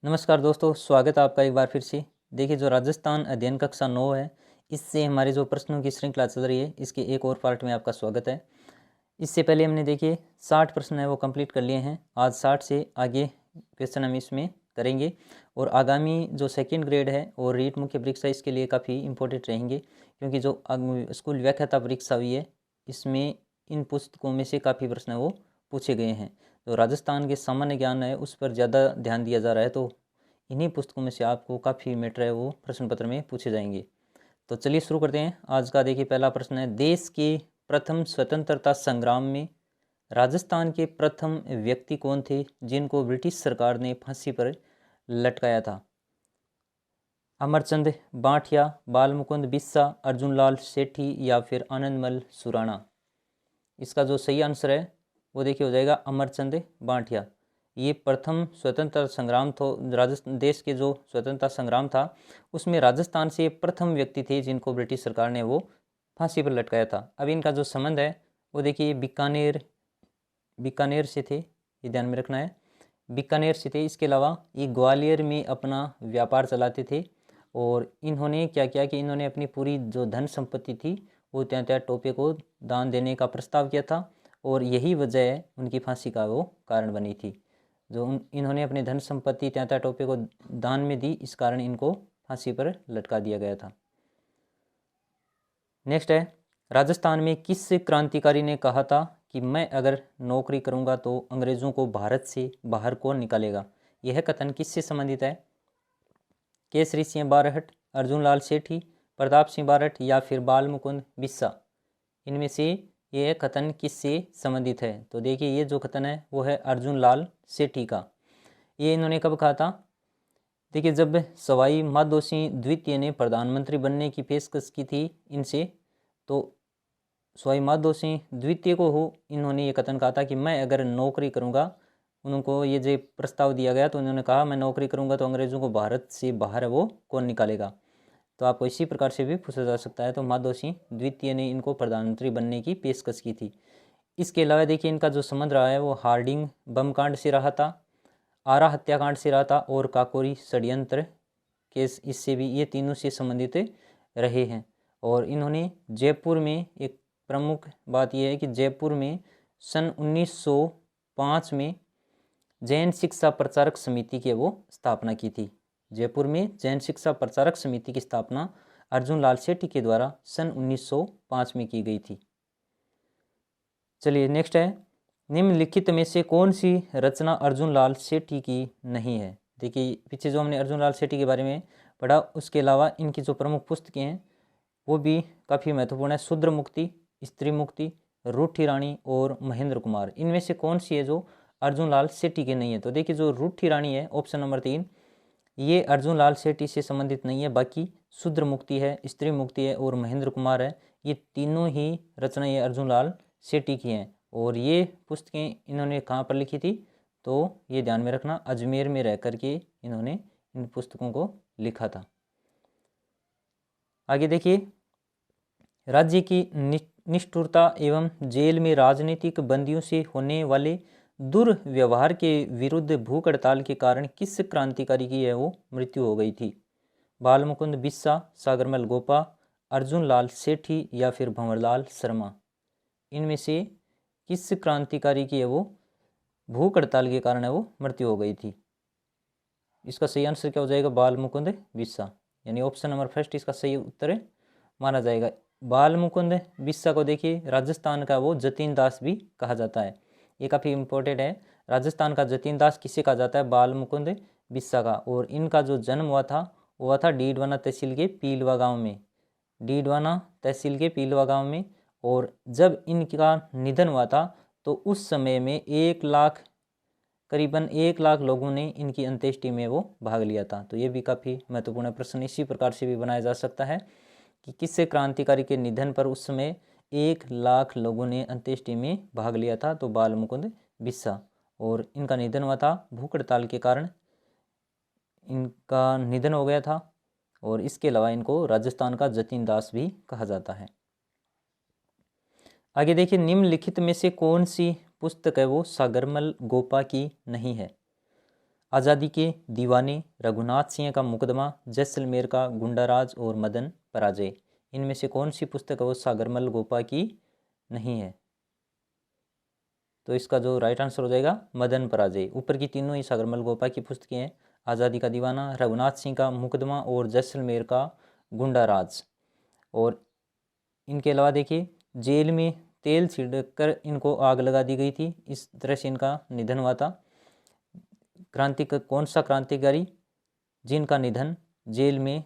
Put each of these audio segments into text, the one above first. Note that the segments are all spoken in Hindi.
नमस्कार दोस्तों, स्वागत है आपका एक बार फिर से। देखिए, जो राजस्थान अध्ययन कक्षा 9 है, इससे हमारे जो प्रश्नों की श्रृंखला चल रही है, इसके एक और पार्ट में आपका स्वागत है। इससे पहले हमने देखिए 60 प्रश्न है वो कंप्लीट कर लिए हैं। आज 60 से आगे क्वेश्चन हम इसमें करेंगे और आगामी जो सेकंड ग्रेड है और रीट मुख्य परीक्षा इसके लिए काफ़ी इंपॉर्टेंट रहेंगे, क्योंकि जो स्कूल व्याख्याता परीक्षा हुई है इसमें इन पुस्तकों में से काफ़ी प्रश्न है वो पूछे गए हैं। तो राजस्थान के सामान्य ज्ञान है उस पर ज़्यादा ध्यान दिया जा रहा है, तो इन्हीं पुस्तकों में से आपको काफ़ी मैटर है वो प्रश्न पत्र में पूछे जाएंगे। तो चलिए शुरू करते हैं आज का। देखिए, पहला प्रश्न है, देश के प्रथम स्वतंत्रता संग्राम में राजस्थान के प्रथम व्यक्ति कौन थे जिनको ब्रिटिश सरकार ने फांसी पर लटकाया था? अमरचंद बांठिया, बालमुकुंद बिस्सा, अर्जुनलाल सेठी या फिर आनंदमल सुराणा? इसका जो सही आंसर है वो देखिए हो जाएगा अमरचंद बांठिया। ये प्रथम स्वतंत्रता संग्राम तो राजस्थान देश के जो स्वतंत्रता संग्राम था उसमें राजस्थान से प्रथम व्यक्ति थे जिनको ब्रिटिश सरकार ने वो फांसी पर लटकाया था। अब इनका जो संबंध है वो देखिए बीकानेर से थे, ये ध्यान में रखना है, बीकानेर से थे। इसके अलावा ये ग्वालियर में अपना व्यापार चलाते थे और इन्होंने क्या किया कि इन्होंने अपनी पूरी जो धन संपत्ति थी वो त्यात्या टोपे को दान देने का प्रस्ताव किया था और यही वजह उनकी फांसी का वो कारण बनी थी। जो इन्होंने अपनी धन संपत्ति त्यात्या टोपे को दान में दी, इस कारण इनको फांसी पर लटका दिया गया था। नेक्स्ट है, राजस्थान में किस क्रांतिकारी ने कहा था कि मैं अगर नौकरी करूंगा तो अंग्रेजों को भारत से बाहर कौन निकालेगा? यह कथन किससे संबंधित है? केसरी सिंह बारहट, अर्जुनलाल सेठी, प्रताप सिंह बारहट या फिर बालमुकुंद बिस्सा? इनमें से ये कथन किससे संबंधित है? तो देखिए, ये जो कथन है वो है अर्जुनलाल सेठी का। ये इन्होंने कब कहा था? देखिए, जब सवाई माधोसिंह द्वितीय ने प्रधानमंत्री बनने की पेशकश की थी इनसे, तो सवाई माधोसिंह द्वितीय को हो इन्होंने ये कथन कहा था कि मैं अगर नौकरी करूंगा, उनको ये जो प्रस्ताव दिया गया तो उन्होंने कहा मैं नौकरी करूंगा तो अंग्रेजों को भारत से बाहर वो कौन निकालेगा? तो आपको इसी प्रकार से भी पूछा जा सकता है। तो माधो सिंह द्वितीय ने इनको प्रधानमंत्री बनने की पेशकश की थी। इसके अलावा देखिए, इनका जो संबंध रहा है वो हार्डिंग बम कांड से रहा था, आरा हत्याकांड से रहा था और काकोरी षड्यंत्र केस, इससे भी ये तीनों से संबंधित रहे हैं। और इन्होंने जयपुर में, एक प्रमुख बात यह है कि जयपुर में सन 1905 में जैन शिक्षा प्रचारक समिति की वो स्थापना की थी। जयपुर में जैन शिक्षा प्रचारक समिति की स्थापना अर्जुनलाल सेठी के द्वारा सन 1905 में की गई थी। चलिए नेक्स्ट है, निम्नलिखित में से कौन सी रचना अर्जुनलाल सेठी की नहीं है? देखिए, पीछे जो हमने अर्जुनलाल सेठी के बारे में पढ़ा, उसके अलावा इनकी जो प्रमुख पुस्तकें हैं वो भी काफ़ी महत्वपूर्ण है। शूद्र मुक्ति, स्त्री मुक्ति, रूठी रानी और महेंद्र कुमार। इनमें से कौन सी है जो अर्जुनलाल सेठी के नहीं है? तो देखिए, जो रूठी रानी है ऑप्शन नंबर 3, ये अर्जुनलाल सेठी से संबंधित नहीं है। बाकी शूद्र मुक्ति है, स्त्री मुक्ति है और महेंद्र कुमार है, ये तीनों ही रचनाएं ये अर्जुनलाल सेठी की हैं। और ये पुस्तकें इन्होंने कहाँ पर लिखी थी? तो ये ध्यान में रखना, अजमेर में रह कर के इन्होंने इन पुस्तकों को लिखा था। आगे देखिए, राज्य की निष्ठुरता एवं जेल में राजनीतिक बंदियों से होने वाले दुर्व्यवहार के विरुद्ध भूख हड़ताल के कारण किस क्रांतिकारी की है वो मृत्यु हो गई थी? बालमुकुंद बिस्सा, सागरमल गोपा, अर्जुनलाल सेठी या फिर भंवरलाल शर्मा? इनमें से किस क्रांतिकारी की है वो भूख हड़ताल के कारण है वो मृत्यु हो गई थी? इसका सही आंसर क्या हो जाएगा? बालमुकुंद बिस्सा, यानी ऑप्शन नंबर फर्स्ट इसका सही उत्तर माना जाएगा। बालमुकुंद बिस्सा को देखिए राजस्थान का वो जतीन दास भी कहा जाता है, ये काफ़ी इंपॉर्टेंट है। राजस्थान का जतीन दास किसे कहा जाता है? बालमुकुंद बिस्सा का। और इनका जो जन्म हुआ था डीडवाना तहसील के पीलवा गांव में, डीडवाना तहसील के पीलवा गांव में। और जब इनका निधन हुआ था तो उस समय में करीबन 1 लाख लोगों ने इनकी अंत्येष्टि में वो भाग लिया था। तो ये भी काफ़ी महत्वपूर्ण प्रश्न इसी प्रकार से भी बनाया जा सकता है कि किससे क्रांतिकारी के निधन पर उस समय 1 लाख लोगों ने अंत्येष्टि में भाग लिया था? तो बालमुकुंद बिस्सा। और इनका निधन हुआ था भूख हड़ताल के कारण इनका निधन हो गया था। और इसके अलावा इनको राजस्थान का जतीन दास भी कहा जाता है। आगे देखिए, निम्नलिखित में से कौन सी पुस्तक है वो सागरमल गोपा की नहीं है? आज़ादी के दीवाने, रघुनाथ सिंह का मुकदमा, जैसलमेर का गुंडाराज और मदन पराजय। इनमें से कौन सी पुस्तक है वो सागरमल गोपा की नहीं है? तो इसका जो राइट आंसर हो जाएगा मदन पराजय। ऊपर की तीनों ही सागरमल गोपा की पुस्तकें हैं, आज़ादी का दीवाना, रघुनाथ सिंह का मुकदमा और जैसलमेर का गुंडाराज। और इनके अलावा देखिए, जेल में तेल छिड़ककर इनको आग लगा दी गई थी, इस तरह से इनका निधन हुआ था। कौन सा क्रांतिकारी जिनका निधन जेल में,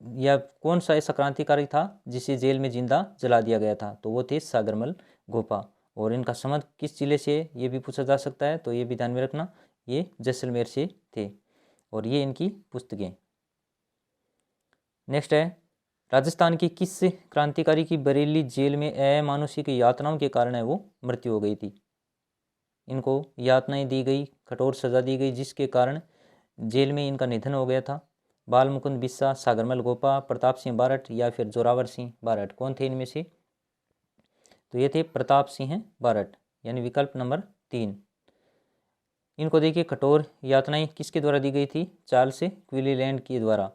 या कौन सा ऐसा क्रांतिकारी था जिसे जेल में जिंदा जला दिया गया था? तो वो थे सागरमल गोपा। और इनका संबंध किस जिले से, ये भी पूछा जा सकता है, तो ये भी ध्यान में रखना, ये जैसलमेर से थे। और ये इनकी पुस्तकें। नेक्स्ट है, राजस्थान के किस क्रांतिकारी की बरेली जेल में अमानुषिक यातनाओं के कारण है वो मृत्यु हो गई थी? इनको यातनाएं दी गई, कठोर सजा दी गई, जिसके कारण जेल में इनका निधन हो गया था। बाल मुकुंद बिस्सा, सागरमल गोपा, प्रताप सिंह बारठ या फिर जोरावर सिंह बारठ, कौन थे इनमें से? तो ये थे प्रताप सिंह बारठ, यानी विकल्प नंबर 3। इनको देखिए, कठोर यातनाएं किसके द्वारा दी गई थी? चार्ल्स क्विलीलैंड के द्वारा।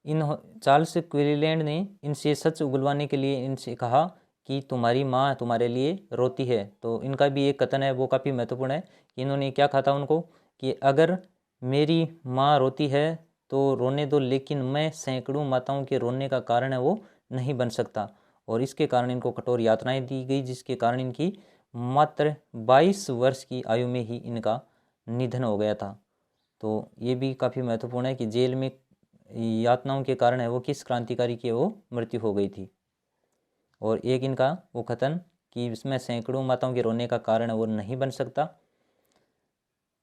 चार्ल्स क्विलीलैंड ने इनसे सच उगलवाने के लिए इनसे कहा कि तुम्हारी माँ तुम्हारे लिए रोती है। तो इनका भी एक कथन है, वो काफ़ी महत्वपूर्ण है कि इन्होंने क्या कहा था उनको कि अगर मेरी माँ रोती है तो रोने दो, लेकिन मैं सैकड़ों माताओं के रोने का कारण है वो नहीं बन सकता। और इसके कारण इनको कठोर यातनाएं दी गई, जिसके कारण इनकी मात्र 22 वर्ष की आयु में ही इनका निधन हो गया था। तो ये भी काफ़ी महत्वपूर्ण है कि जेल में यातनाओं के कारण है वो किस क्रांतिकारी की वो मृत्यु हो गई थी। और एक इनका वो कथन कि इसमें सैकड़ों माताओं के रोने का कारण है वो नहीं बन सकता।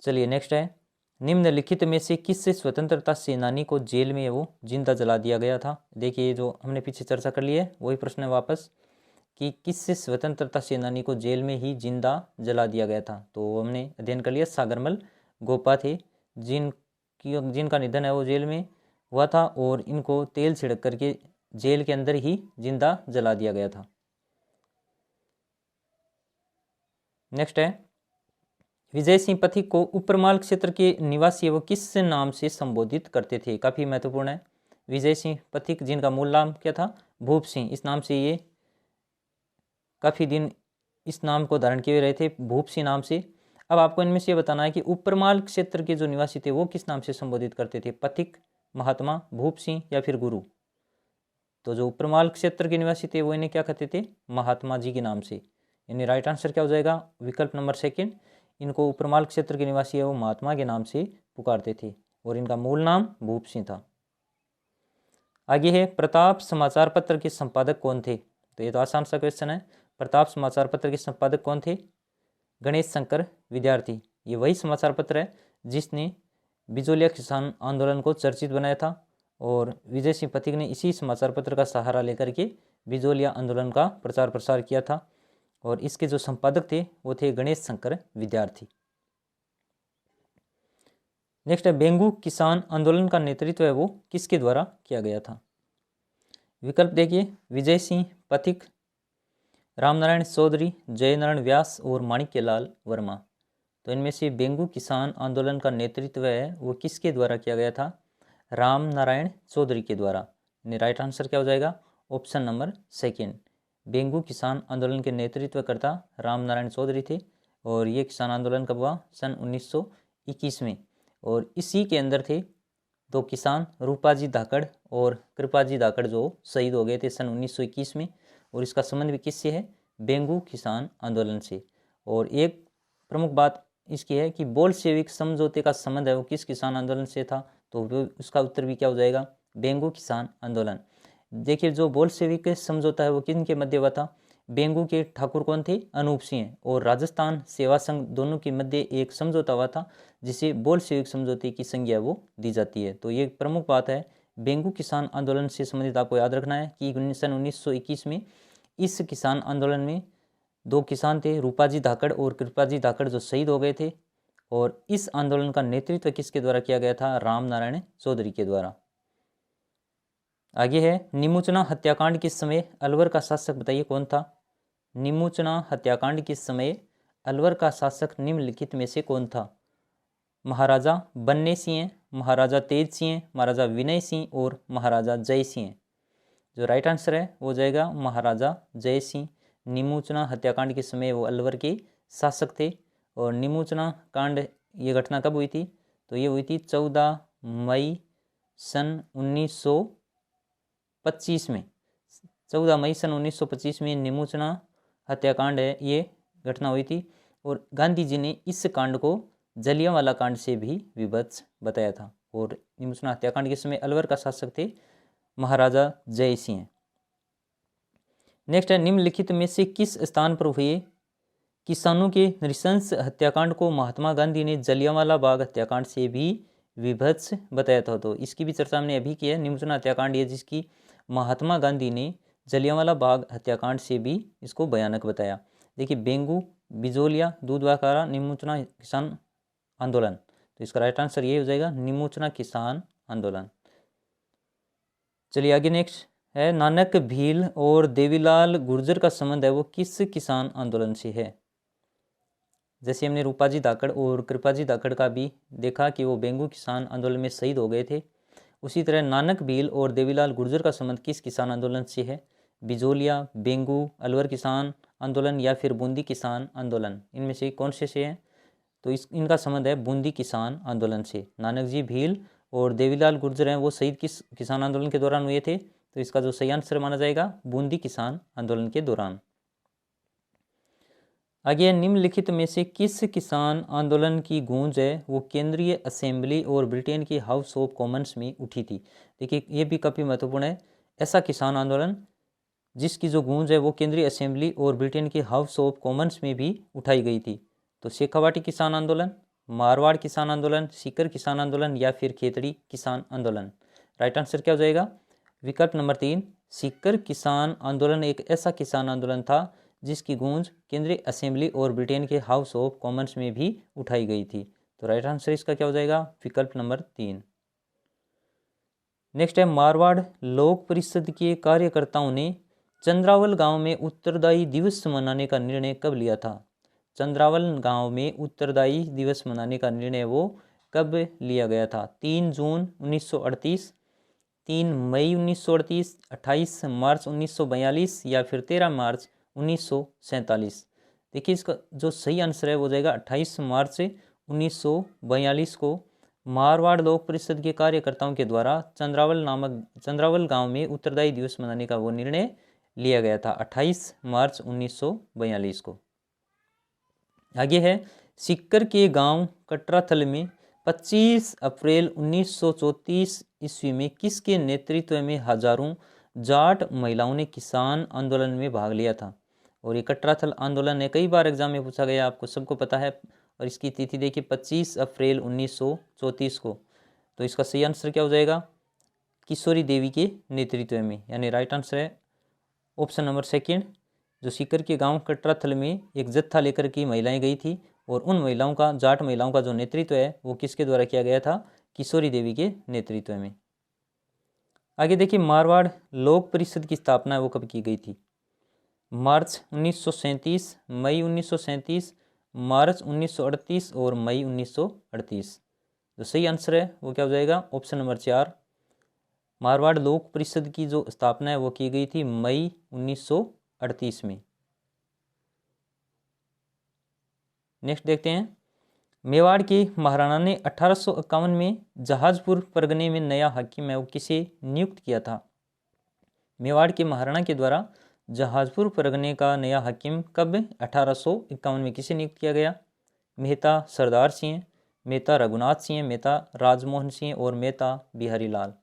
चलिए नेक्स्ट है, निम्नलिखित में से किस स्वतंत्रता सेनानी को जेल में वो जिंदा जला दिया गया था? देखिए, जो हमने पीछे चर्चा कर ली है वही प्रश्न है वापस, कि किस स्वतंत्रता सेनानी को जेल में ही जिंदा जला दिया गया था? तो हमने अध्ययन कर लिया, सागरमल गोपा थे, जिनका निधन है वो जेल में हुआ था, और इनको तेल छिड़क करके जेल के अंदर ही जिंदा जला दिया गया था। नेक्स्ट है, विजय सिंह पथिक को उपरमाल क्षेत्र के निवासी वो किस नाम से संबोधित करते थे? काफ़ी महत्वपूर्ण है। विजय सिंह पथिक, जिनका मूल नाम क्या था? भूप सिंह, इस नाम से ये काफ़ी दिन इस नाम को धारण किए रहे थे, भूप सिंह नाम से। अब आपको इनमें से बताना है कि उपरमाल क्षेत्र के जो निवासी थे वो किस नाम से संबोधित करते थे? पथिक, महात्मा, भूप सिंह या फिर गुरु? तो जो उपरमाल क्षेत्र के निवासी थे वो इन्हें क्या कहते थे? महात्मा जी के नाम से। यानी राइट आंसर क्या हो जाएगा? विकल्प नंबर 2। इनको उपरमाल क्षेत्र के निवासी है वो महात्मा के नाम से पुकारते थे, और इनका मूल नाम भूप सिंह था। आगे है, प्रताप समाचार पत्र के संपादक कौन थे? तो ये तो आसान सा क्वेश्चन है। प्रताप समाचार पत्र के संपादक कौन थे? गणेश शंकर विद्यार्थी। ये वही समाचार पत्र है जिसने बिजोलिया किसान आंदोलन को चर्चित बनाया था, और विजय सिंह पथिक ने इसी समाचार पत्र का सहारा लेकर के बिजोलिया आंदोलन का प्रचार प्रसार किया था, और इसके जो संपादक थे वो थे गणेश शंकर विद्यार्थी। नेक्स्ट है, बेंगू किसान आंदोलन का नेतृत्व है वो किसके द्वारा किया गया था? विकल्प देखिए, विजय सिंह पथिक, रामनारायण चौधरी, जयनारायण व्यास और माणिक्यलाल वर्मा। तो इनमें से बेंगू किसान आंदोलन का नेतृत्व है वो किसके द्वारा किया गया था? रामनारायण चौधरी के द्वारा। राइट आंसर क्या हो जाएगा? Option number 2। बेंगू किसान आंदोलन के नेतृत्वकर्ता रामनारायण चौधरी थे, और ये किसान आंदोलन कब हुआ? सन 1921 में। और इसी के अंदर थे दो किसान, रूपाजी धाकड़ और कृपाजी धाकड़, जो शहीद हो गए थे सन 1921 में। और इसका संबंध भी किससे है? बेंगू किसान आंदोलन से। और एक प्रमुख बात इसकी है कि बोल्शेविक समझौते का संबंध है वो किस किसान आंदोलन से था? तो उसका उत्तर भी क्या हो जाएगा? बेंगू किसान आंदोलन। देखिए, जो बोल्शेविक समझौता है वो किन के मध्य हुआ था? बेंगू के ठाकुर कौन थे? अनूप सिंह और राजस्थान सेवा संघ, दोनों के मध्य एक समझौता हुआ था जिसे बोल्शेविक समझौते की संज्ञा वो दी जाती है। तो ये प्रमुख बात है। बेंगू किसान आंदोलन से संबंधित आपको याद रखना है कि सन 1921 में इस किसान आंदोलन में दो किसान थे, रूपाजी धाकड़ और कृपाजी धाकड़, जो शहीद हो गए थे। और इस आंदोलन का नेतृत्व किसके द्वारा किया गया था? रामनारायण चौधरी के द्वारा। आगे है, निमुचना हत्याकांड के समय अलवर का शासक बताइए कौन था? निमुचना हत्याकांड के समय अलवर का शासक निम्नलिखित में से कौन था? महाराजा बन्ने सिंह, महाराजा तेज सिंह, महाराजा विनय सिंह और महाराजा जय सिंह। जो राइट आंसर है वो जाएगा महाराजा जय सिंह। नीमूचना हत्याकांड के समय वो अलवर के शासक थे। और नीमूचना कांड ये घटना कब हुई थी? तो ये हुई थी 14 मई सन 1925 में। 14 मई सन 1925 में नीमूचना हत्याकांड है ये घटना हुई थी। और गांधी जी ने इस कांड को जलियांवाला कांड से भी विभत्स बताया था। और नीमूचना हत्याकांड के समय अलवर का शासक थे महाराजा जय सिंह। नेक्स्ट है, निम्नलिखित में से किस स्थान पर हुए किसानों के नृशंस हत्याकांड को महात्मा गांधी ने जलियांवाला बाग हत्याकांड से भी विभत्स बताया था? तो इसकी भी चर्चा हमने अभी की है। नीमूचना हत्याकांड ये जिसकी महात्मा गांधी ने जलियांवाला बाग हत्याकांड से भी इसको भयानक बताया। देखिए, बेंगू, बिजोलिया, दूधवाकारा, नीमूचना किसान आंदोलन। तो इसका राइट आंसर ये हो जाएगा नीमूचना किसान आंदोलन। चलिए आगे नेक्स्ट है, नानक भील और देवीलाल गुर्जर का संबंध है वो किस किसान आंदोलन से है? जैसे हमने रूपाजी धाकड़ और कृपाजी धाकड़ का भी देखा कि वो बेंगू किसान आंदोलन में शहीद हो गए थे, उसी तरह नानक भील और देवीलाल गुर्जर का संबंध किस किसान आंदोलन से है? बिजोलिया, बेंगू, अलवर किसान आंदोलन या फिर बूंदी किसान आंदोलन, इनमें से कौन से हैं? तो इनका संबंध है बूंदी किसान आंदोलन से। नानक जी भील और देवीलाल गुर्जर हैं वो शहीद किस किसान आंदोलन के दौरान हुए थे? तो इसका जो सही आंसर माना जाएगा बूंदी किसान आंदोलन के दौरान। आगे, निम्नलिखित में से किस किसान आंदोलन की गूंज है वो केंद्रीय असेंबली और ब्रिटेन की हाउस ऑफ कॉमन्स में उठी थी? देखिए, ये भी काफ़ी महत्वपूर्ण है। ऐसा किसान आंदोलन जिसकी जो गूंज है वो केंद्रीय असेंबली और ब्रिटेन की हाउस ऑफ कॉमन्स में भी उठाई गई थी। तो शेखावाटी किसान आंदोलन, मारवाड़ किसान आंदोलन, सीकर किसान आंदोलन या फिर खेतड़ी किसान आंदोलन। राइट आंसर क्या हो जाएगा? विकल्प नंबर 3, सीकर किसान आंदोलन एक ऐसा किसान आंदोलन था जिसकी गूंज केंद्रीय असेंबली और ब्रिटेन के हाउस ऑफ कॉमन्स में भी उठाई गई थी। तो राइट आंसर इसका क्या हो जाएगा? विकल्प नंबर 3। नेक्स्ट है, मारवाड़ लोक परिषद के कार्यकर्ताओं ने चंद्रावल गांव में उत्तरदायी दिवस मनाने का निर्णय कब लिया था? चंद्रावल गांव में उत्तरदायी दिवस मनाने का निर्णय वो कब लिया गया था? 3 जून 1938, 3 मई 1938, 28 मार्च 1942 या फिर 13 मार्च 1947। देखिए, इसका जो सही आंसर है वो जाएगा 28 मार्च 1942 को मारवाड़ लोक परिषद के कार्यकर्ताओं के द्वारा चंद्रावल गांव में उत्तरदायी दिवस मनाने का वो निर्णय लिया गया था 28 मार्च 1942 को। आगे है, सीकर के गांव कटराथल में 25 अप्रैल 1934 ईस्वी में किसके नेतृत्व में हजारों जाट महिलाओं ने किसान आंदोलन में भाग लिया था? और ये कटराथल आंदोलन है, कई बार एग्जाम में पूछा गया, आपको सबको पता है। और इसकी तिथि देखिए 25 अप्रैल 1934 को। तो इसका सही आंसर क्या हो जाएगा? किशोरी देवी के नेतृत्व में, यानी राइट आंसर है ऑप्शन नंबर 2। जो सीकर के गांव कटराथल में एक जत्था लेकर की महिलाएं गई थी और उन महिलाओं का, जाट महिलाओं का जो नेतृत्व है वो किसके द्वारा किया गया था? किशोरी देवी के नेतृत्व में। आगे देखिए, मारवाड़ लोक परिषद की स्थापना है वो कब की गई थी? मार्च 1937, मई 1937, मार्च 1938 और मई 1938। जो सही आंसर है वो क्या हो जाएगा? Option number 4। मारवाड़ लोक परिषद की जो स्थापना है वो की गई थी मई 1938 में। नेक्स्ट देखते हैं, मेवाड़ के महाराणा ने 1851 में जहाजपुर परगने में नया हाकिम है वो किसे नियुक्त किया था? मेवाड़ के महाराणा के द्वारा जहाजपुर परगने का नया हाकिम कब 1851 में किसे नियुक्त किया गया? मेहता सरदार सिंह, मेहता रघुनाथ सिंह, मेहता राजमोहन सिंह और मेहता बिहारी लाल।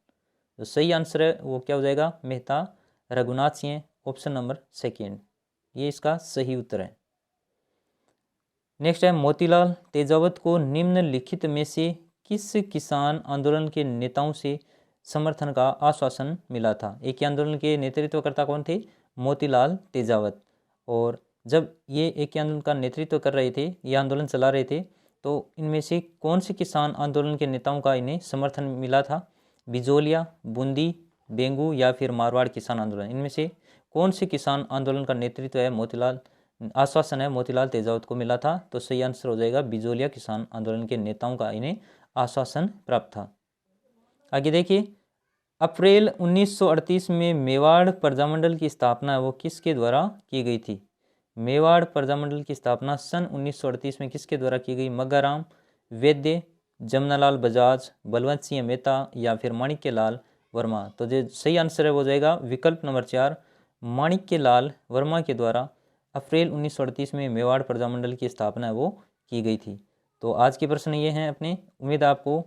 तो सही आंसर है वो क्या हो जाएगा? मेहता रघुनाथ सिंह, ऑप्शन नंबर 2, ये इसका सही उत्तर है। नेक्स्ट है, मोतीलाल तेजावत को निम्नलिखित में से किस किसान आंदोलन के नेताओं से समर्थन का आश्वासन मिला था? एक आंदोलन के नेतृत्वकर्ता कौन थे? मोतीलाल तेजावत। और जब ये एक आंदोलन का नेतृत्व कर रहे थे, ये आंदोलन चला रहे थे, तो इनमें से कौन से किसान आंदोलन के नेताओं का इन्हें समर्थन मिला था? बिजोलिया, बूंदी, बेंगू या फिर मारवाड़ किसान आंदोलन, इनमें से कौन से किसान आंदोलन का नेतृत्व है मोतीलाल आश्वासन है मोतीलाल तेजावत को मिला था। तो सही आंसर हो जाएगा बिजोलिया किसान आंदोलन के नेताओं का इन्हें आश्वासन प्राप्त था। आगे देखिए, अप्रैल 1938 में मेवाड़ प्रजामंडल की स्थापना वो किसके द्वारा की गई थी? मेवाड़ प्रजामंडल की स्थापना सन 1938 में किसके द्वारा की गई? मग्गाराम वैद्य, जमनालाल बजाज, बलवंत सिंह मेहता या फिर माणिक्य लाल वर्मा। तो जो सही आंसर है वो जाएगा विकल्प नंबर 4, माणिक्य लाल वर्मा के द्वारा अप्रैल 1938 में मेवाड़ प्रजामंडल की स्थापना वो की गई थी। तो आज के प्रश्न ये हैं अपने। उम्मीद है आपको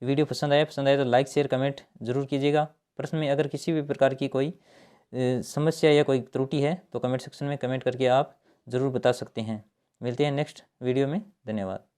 वीडियो पसंद आए तो लाइक शेयर कमेंट जरूर कीजिएगा। प्रश्न में अगर किसी भी प्रकार की कोई समस्या या कोई त्रुटि है तो कमेंट सेक्शन में कमेंट करके आप ज़रूर बता सकते हैं। मिलते हैं नेक्स्ट वीडियो में। धन्यवाद।